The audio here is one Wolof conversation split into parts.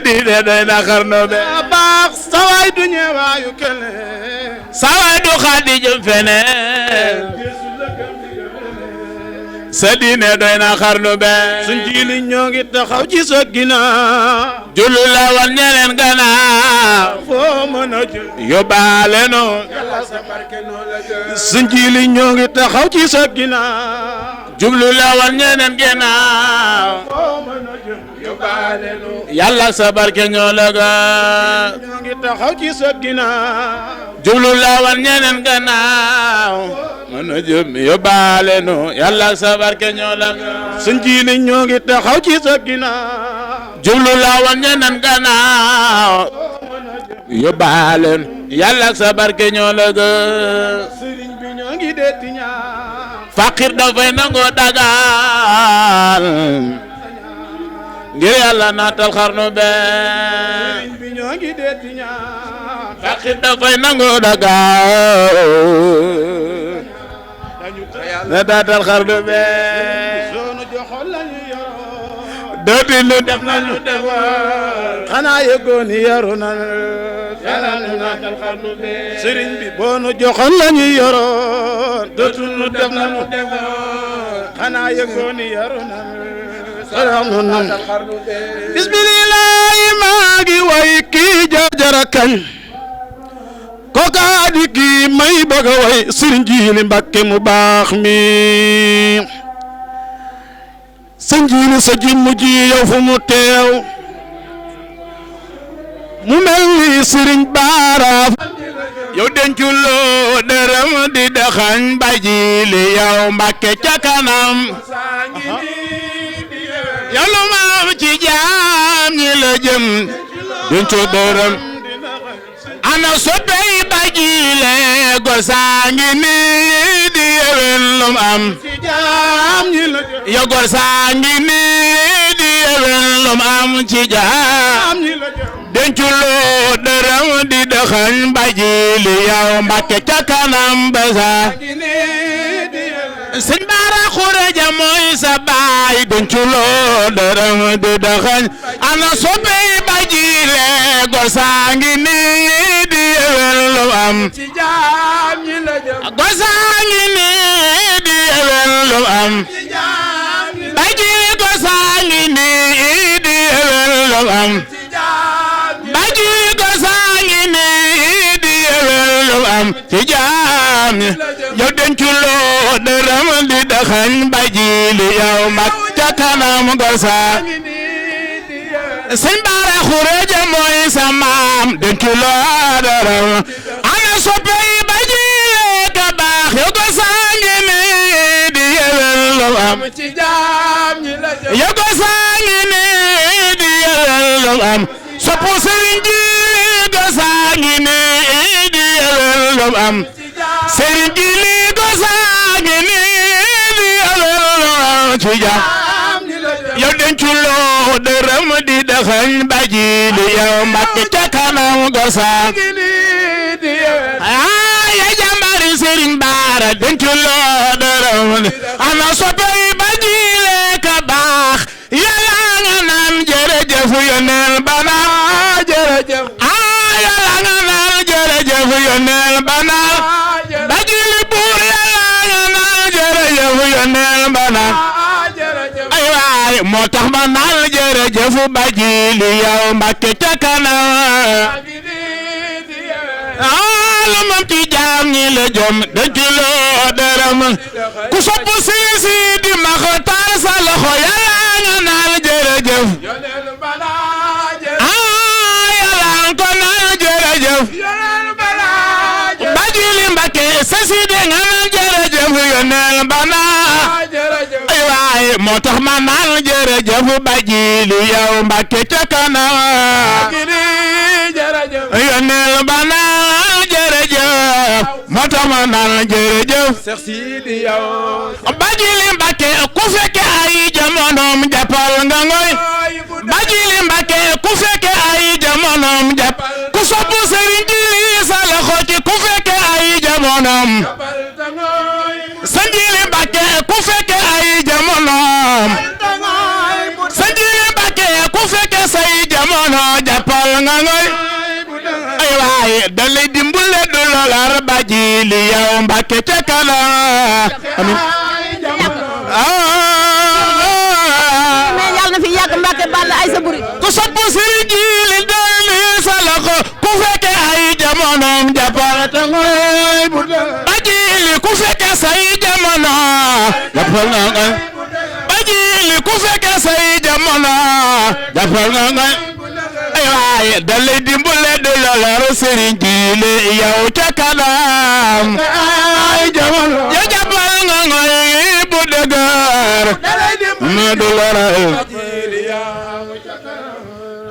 diine doy na xarnu be baax sawaay du ñëwaayu kele sawaay du xaddi jëm feneen sa diine doy na xarnu be suñ jiili ñoo ngi taxaw ci sa ginnaaw jullu la wan ñeneen gannaaw foo mën a jël yóbbaale no yàlla sa barke noo la jël suñ jiili ñoo ngi taxaw ci sa ginnaaw jublu la wan ñeneen gannaaw foo mën a jël yóbbaale no yàlla sa barke ñoo la ga ñoo ngi taxaw ci sa ginnaaw jublu la wan ñeneen gannaaw mën a jëm yóbbaale no yàlla sa barke ñoo la ga suñ jiili ñoo ngi taxaw ci sa ginnaaw jublu la wan ñeneen gannaaw yóbbaale no yàlla sa barke ñoo la ga sëriñ bi ñoo ngi deeti ñaan faqir dafay nangoo dagaan ngir yàlla naatal xarnu be sëriñ bi ñoo ngi deeti ñaan faqir dafay nangoo dagaan na naatal xarnu be soonu joxoon lañu yoroo dootul lu def nañu defar xanaa yëgoo ni yaru na yàlla na naatal xarnu be sëriñ bi boo nu joxoon lañu yoroon dootul nu def nañu defar xanaa yëgoo ni yaru na bismillaahi maa ngi way kii jajara kañ kooka di kii may bëgg a way sëriñ Jiili Mbàkke mu baax mi sëriñ Jiili sa jëmm ji yow fu mu teew mu mel ni sëriñ Baara yow denculoo dërëm di daxañ Baay Jiili yow Mbàkke ca kanam yow lu ma am ci jaam ñi la jëm dencu dërëm ana soppey Baay Jiili gosaa ngi nii di yewen lu ma am yow gosaa ngi nii di yewen lu ma am ci jaam denculoo dërëm di daxañ Baay Jiili yow Mbàkke ca kanam basa sëñ Baara Xureja mooy sa baay denculoo dërëm di daxañ ana soppey Baay Jiili gosaa ngi nii di yewen lu am gosaa ngi nii di yewen lu am Baay Jiili gosaa ngi nii di yewen lu am Baay Jiili gosaa ngi nii di yewen lu am ci jaam ñi yow denculoo dërëm di daxañ Baay Jiili yow Mbàkke ca kanam gosaa sëñ Baara Xureja mooy sa maam denculoo dërëm ana soppey Baay Jiili ka baax yow gosaa ngi nii di yewen lu am yow gosaa ngi nii di yewen lu am soppu sëriñ Jiili gosaa ngi nii di yewen lu am sëriñ Jiili gosaa ngi nii di yewen lu am ci jaam yow denculoo dërëm di daxañ Baay Jiili yow Mbàkke ca kanam gosaa ya jàmbari sëriñ Baara denculoo dërëm ana soppey Baay Jiili ka baax yàlla nga naan jërëjëf yoneel bana jërëjëf yàlla nga naan jërëjëf yoneel bana Baay Jiili buur yàlla nga naan jërëjëf yoneel bana ay waay moo tax ma naan jërëjëf Baay Jiili yow Mbàkke ca kanam lu moom ci jaam ñi la jom denculoo dërëm ku sopp si di Maxtaar sa loxo yàlla nga naan jërëjëf yàlla ko naan jërëjëf Baay Jiili Mbàkke sa si di nga naan jërëjëf yoneel bana ay waay moo tax ma naan jërëjëf Baay Jiili yow Mbàkke ca kanam yoneel bana jërëjëf moo tax ma naan jërëjëf Baay Jiili Mbàkke ku fekke ay jamonoom jàppal nga ngoy Baay Jiili Mbàkke ku fekke ay jamonoom jàpp ku sopp sëriñ Jiili sa loxo ci ku fekke ay jamonoom sëriñ Jiili Mbàkke ku fekke ay jamonoom sëriñ Jiili Mbàkke ku fekke say jamono dalay dimbule du lolar ba jili yow Mbàkke ca kanam amin mais yàlla na fi yàgg Mbàkke balla ay sa buri ku sopp Sëriñ Jili dolli sa loxo ku fekke ay jamonoom jàppal te ngoy ba jili ku fekke say jamono jàppal nga ngoy ba jili ku fekke say jamono jàppal nga ngoy ay waay dalay dimbule du lolar Sëriñ Jili yow ca kanam ay jamono ya jàppal nga ngoy bu dëgër ma du lorar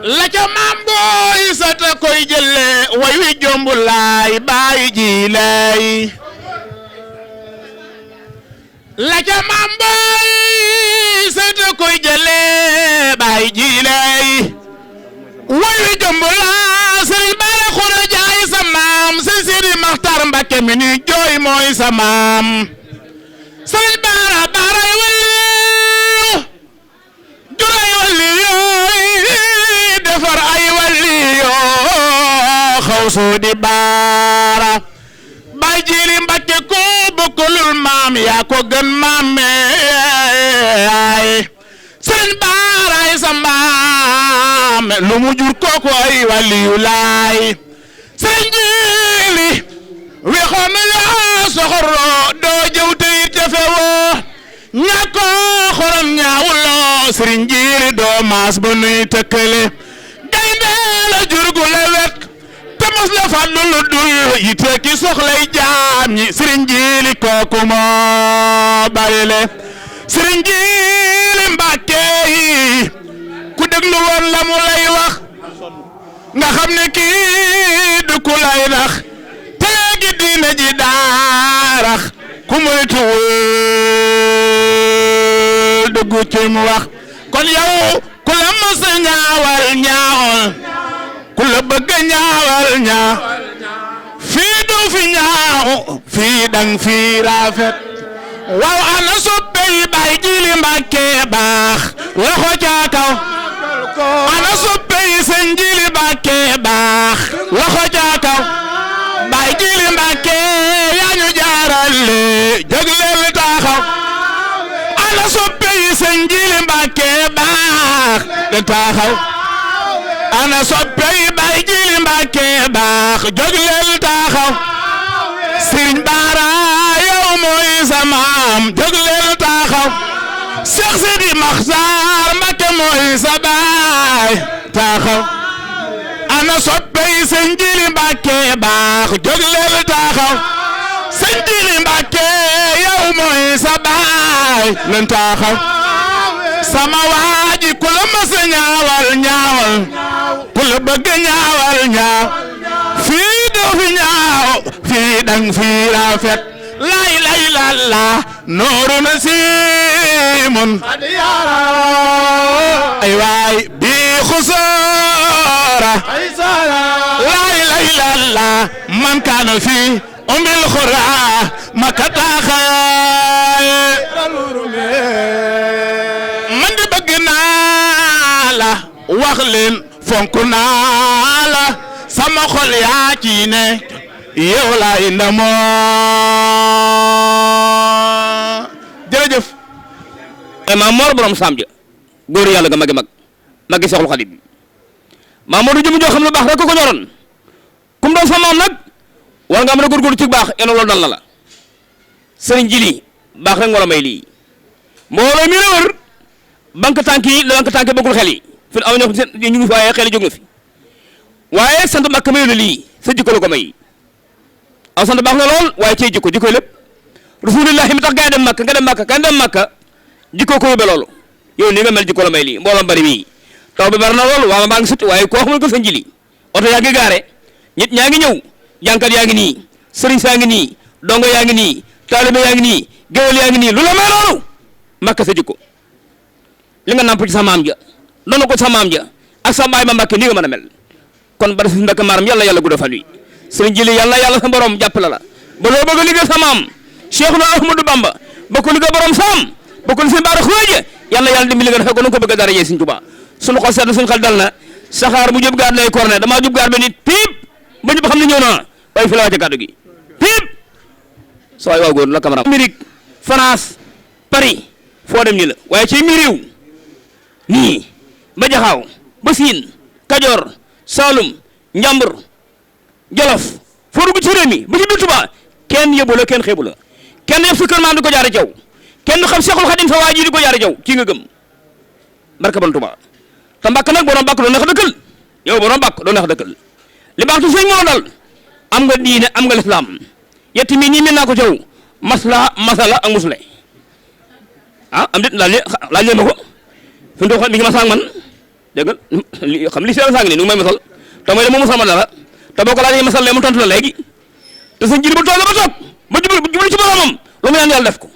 la ca maam booy sata koy jële way wi jombu laay baay ji lay la ca maam booy sata koy jële baay ji lay way wi jombu laa Sëriñ Bara Xura Jaay sa maam Sëriñ Sidi Maxtar Mbakke mi ni jooy mooy sa maam Sëriñ Bara baray walli juray walli defar ay walli yoo xaw soo di baara bay jili Mbakke ko bokkulul maam yaa ko gën maam meey Sëriñ Bara ay sa maam lu mu jur kooku ay walli yu laay Sëriñ Jili wexoon yaa soxoro doo jëw tey tefe woo ñàkkoo xorom ñaawuloo Sëriñ Jili doo maas ba nuy tëkkale gaynde la jur gu la wet te mos la fàllu lu dul yite ki soxlay jaam ñi Sëriñ Jili kooku moo bari le Sëriñ Jili Mbàkke yi ku déglu woon la mu lay wax nga xam ne kii du ku lay nax te léegi diine ji daarax ku moytuwul dugg ci mu wax kon yow ku la mës a ñaawal ñaawal ku la bëgg ñaawal ñaaw fii du fi ñaaw fii dang fii rafet waaw ana soppe yi Baay Jili Mbàkke baax loxo ca kaw ana soppe yi Sëñ Jili Mbàkke baax loxo ca kaw Baay Jili Mbàkke yaa ñu jaarale jóg leen taxaw ana soppe yi Sëñ Jili Mbàkke baax de taxaw ana soppe yi Baay Jili Mbàkke baax jóg leen taxaw Sëriñ Bara yow mooy sa maam jóg leen taxaw Seex Sidi Maxtaar Mbakke mooy sa baay taxaw ana soppe yi Sëñ Jili Mbàkke baax jóg leen taxaw Sëñ Jili Mbàkke yow mooy sa baay leen taxaw sama waaji ku la mas a ñaawal ñaawal ku la bëgg ñaawal ñaaw fii doo fi ñaaw fii dang fii rafet lay lay la la nooru na siimun ay waay bi xusoora lay lay la la man kaana fii umbil xura makataaxaay man di bëgg naa la wax leen fonk naa la sama xol yaa ci ne yow laay ndamoo jërëjëf Maam Mor borom Saam ja góor yàlla nga magi mag magi Seexul Xadiim Maam Mor du jëm joo xam ne baax rek ko ñoroon kum doon sa maam nag war nga mën a góorgóorlu ci baax eno loolu dal na la Sëriñ Jili baax rek wala may lii mbooloo mi la wër banque tànk yi la banque tànk yi bëggul xel yi fi aw ñoo ñu ngi fi waaye xel yi jóg na fi waaye sant Mbàkke mayu la lii sa jikko la ko may aw sant baax na lool waaye cey jikko jikkoy lépp rasulillahi mi tax gaa yi dem Makka nga dem Makka kan dem Makka jikko ko yóbbe loolu yow ni nga mel jikko la may lii mbooloo bari mii taw bi bari na lool waa maa ngi sutti waaye koo xamul ko Sëñ Jili oto yaa ngi gaare nit ñaa ngi ñëw jànkat yaa ngi nii sëriñ saa ngi nii dongo yaa ngi nii taalibe yaa ngi nii géwél yaa ngi nii lu la may loolu Makka sa jikko li nga namp ci sa maam ja doon ko sa maam ja ak sa baay ba Mbàkke nii nga mën a mel kon bari si Mbàkke maaram yàlla yàlla gudda fan wi Sëriñ Jili yàlla sa borom jàppale la ba loo bëgg a liggéey sa maam Cheikhuna Ahmadou Bamba ba ko liggéey borom saam ba ko Sëñ Bara Xuraaja yàlla dimbali nga defee ko nu ko bëgg a dara yee Sëñ Tuubaa suñu xol sedd suñu xel dal na saxaar bu jub gaar lay korne damaa jub gaar ba nit piip ba ñëpp xam ne ñëw naa waaye fi la wàcce kàddu gi fépp sa waay waaw góor la caméra Amérique France Paris foo dem ñu la waaye ci mi réew nii ba jaxaaw ba siin Kajoor Saalum Njambur Jolof foo dugg ci réew mi ba ci biir Tuubaa kenn yóbbu la kenn xeebu la kenn yëpp sa kër maam di ko jaare jaw kenn du xam Seexul Xadim sa waa ji di ko jaare jaw kii nga gëm barka ban Tuubaa te mbàkk nag borom mbàkk doo neex dëkkal yow borom mbàkk doo neex dëkkal li baax tu sëñ moo dal am nga diine am nga lislaam yetti mii nii mel naa ko caw masala ak musle am dit laaj leen ma ko fi mu toog mi ngi ma sang man dégg nga xam li seen sang ni nu may masal te mooy de mu musal ma dara te boo ko laajee masal lee mu tontu la léegi te sëñ jiri ba toog ba jublu ci boromam lu mu ñaan yàlla def ko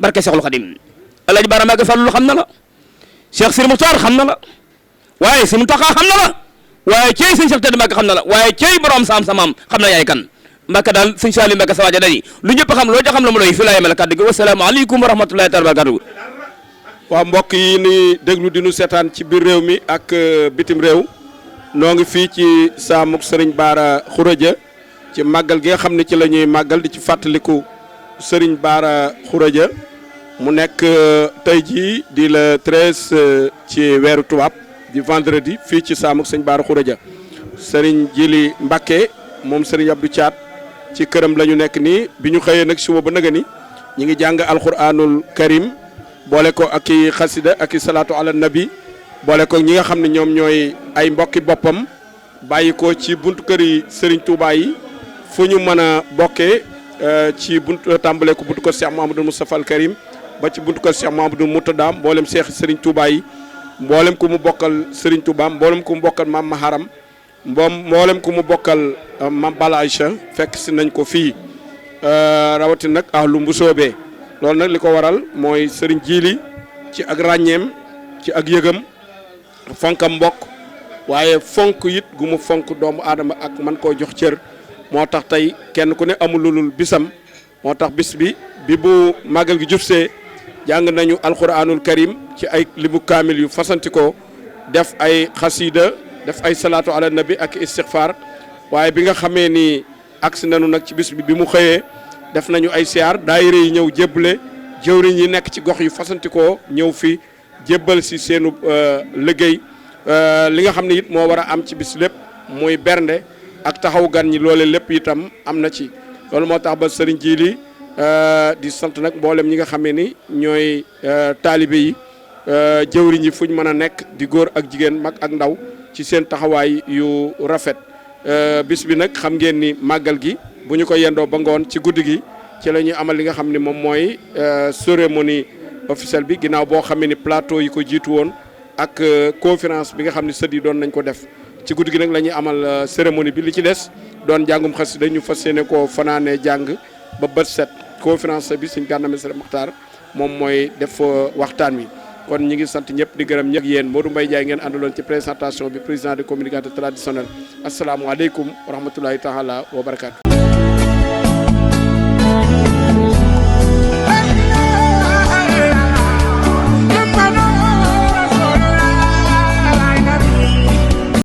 barke Seexul Xadim Alaaji Bara Mbacké Fallu xam na la Cheikh Sir Muxtaar xam na la waaye si Muntaxa xam na la waaye cey sëñ Cheikh Tedd Mbacké xam na la waaye cey borom saam samaam xam na yaay kan Mbacké daal sëñ Saaliw Mbacké sa waaja dani lu ñëpp xam loo ca xam la mu doy fi laa yemale kàddu gi wasalaamaaleykum wa rahmatullahi taala barakatuh waaw mbokk yi ni déglu di nu seetaan ci biir réew mi ak bitim réew noo ngi fii ci saamuk Serigne Bara Khourédia ci màggal gi nga xam ne ci la ñuy màggal di ci fàttaliku Serigne Bara Khourédia mu nekk tey jii di le 13 ci weeru tubaab di vendredi fii ci saamuk Serigne Bara Khourédia Serigne Jili Mbacké moom Serigne Abdou Thiat ci këram la ñu nekk nii bi ñu xëyee nag suba ba naga ni ñi ngi jàng alquranul karim boole ko ak i xasida ak i salaatu ala nabi boole ko ñi nga xam ne ñoom ñooy ay mbokki boppam bàyyi ko ci buntu kër yi Serigne Touba yi fu ñu mën a bokkee ci buntu tàmbale ko buntu kër Cheikh Mahamadou Moustapha al Karim ba ci buntu kër Cheikh Mahamadou Moutada mboolem Cheikh Serigne Touba yi mboolem ku mu bokkal Serigne Touba mboolem ku mu bokkal Maam Maharam mboolem ku mu bokkal Maam Bala Aïcha fekk si nañ ko fii rawati nag ahlu Mbusoobe loolu nag li ko waral mooy Serigne Jili ci ak ràññeem ci ak yëgam fonkam mbokk waaye fonk it gu mu fonk doomu aadama ak man koo jox cër moo tax tey kenn ku ne amul lulul bisam moo tax bis bi bu màggal gi jubsee jàng nañu alquranul karim ci ay limu kaamil yu fasantikoo def ay xasida def ay salaatu ala nabi ak istighfar waaye bi nga xamee ni agsi nañu nag ci bis bi mu xëyee def nañu ay siyaar daayira yi ñëw jébbale jëwriñ yi nekk ci gox yu fasantikoo ñëw fi jébbal si seenu liggéey li nga xam ne it moo war a am ci bis lépp muy bernde ak taxaw gan ñi loole lépp itam am na ci loolu moo tax ba Serigne Jili di sant nag mboolem ñi nga xamee ni ñooy taalibe yi jëwriñ yi fuñ mën a nekk di góor ak jigéen mag ak ndaw ci seen taxawaay yu rafet bis bi nag xam ngeen ni màggal gi bu ñu ko yendoo ba ngoon ci guddi gi ci la ñuy amal li nga xam ne moom mooy cérémonie officielle bi ginnaaw boo xamee ni plateau yi ko jiitu woon ak conférence bi nga xam ne sët yi doon nañ ko def ci guddi gi nag la ñuy amal cérémonie bi li ci des doon jàngum xasida ñu fas yéene koo fanaanee jàng ba bët set conférence bi Sëñ Gana Messere Muxtaar moom mooy def waxtaan wi kon ñi ngi sant ñëpp di gërëm ñëpp yéen Modou Mbaye Ndiaye ngeen àndaloon ci présentation bi président des communicateurs traditionnels asalaamaaleykum wa rahmatulahi taala wa barakaatu.